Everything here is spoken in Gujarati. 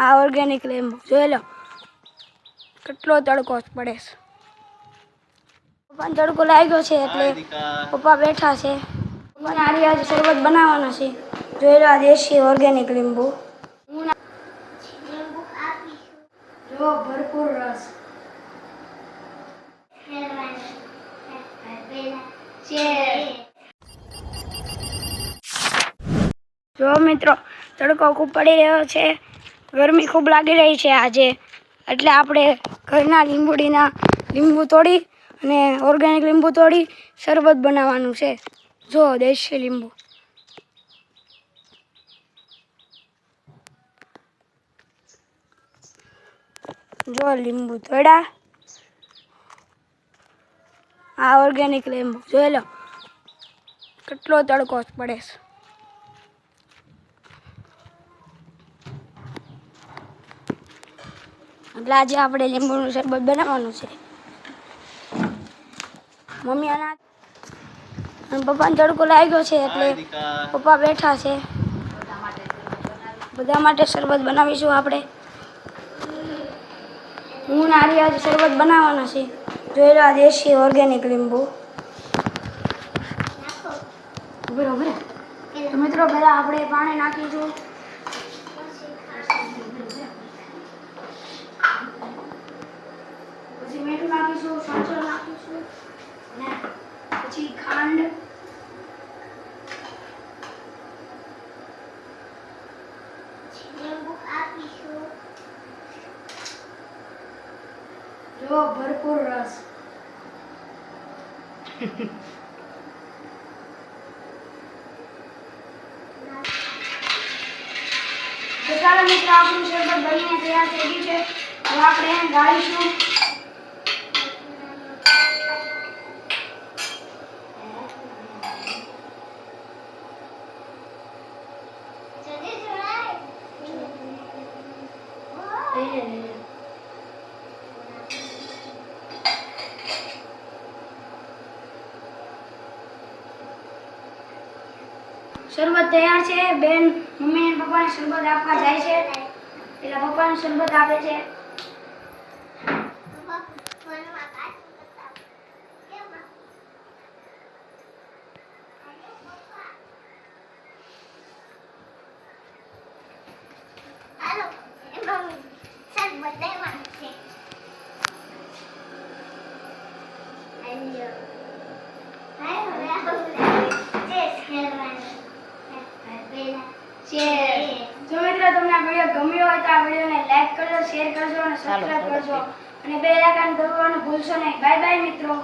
આ ઓર્ગેનિક લીંબુ જોઈ લો કેટલો તડકો પડે છે. પપ્પાને તડકો લાગ્યો છે એટલે પપ્પા બેઠા છે. પપ્પાને આજ શરબત બનાવવાના છે. જોઈ લો આ દેશી ઓર્ગેનિક લીંબુ જો ભરપૂર રસ. જો મિત્રો તડકો ખૂબ પડી રહ્યો છે, ગરમી ખૂબ લાગી રહી છે આજે, એટલે આપણે ઘરના લીંબુ તોડી અને ઓર્ગેનિક લીંબુ તોડી શરબત બનાવવાનું છે. જો દેશી લીંબુ જો લીંબુ તોડ્યા. આ ઓર્ગેનિક લીંબુ જોઈ લો કેટલો તડકો પડે છે. એટલે આજે આપણે લીંબુનું શરબત બનાવવાનું છે. મમ્મી અને પપ્પાને તડકો લાગ્યો છે એટલે પપ્પા બેઠા છે. બધા માટે શરબત બનાવીશું આપણે. હું નારી આજે શરબત બનાવવાના છે. જોઈ લો આ દેશી ઓર્ગેનિક લીંબુ. તો મિત્રો પહેલા આપણે પાણી નાખીશું. પછી મીઠું નાખીશું, સંચળ નાખીશું અને પછી ખાંડ. જો ભરપૂર રસ. તો ચાલો મિત્રો આપણું શરબત બનીને તૈયાર થઈ ગયું છે. હવે આપણે એને ગાળીશું. શરબત તૈયાર છે. બેન મમ્મી અને પપ્પાને શરબત આપવા જાય છે. એટલે પપ્પાને શરબત આપે છે. જો મિત્રો તમને આ વિડીયો ગમ્યો હોય તો આ વિડીયોને લાઈક કરજો, શેર કરજો અને સબસ્ક્રાઇબ કરજો અને બેલ આઇકન દબાવવાનું ભૂલશો નહીં. બાય બાય મિત્રો.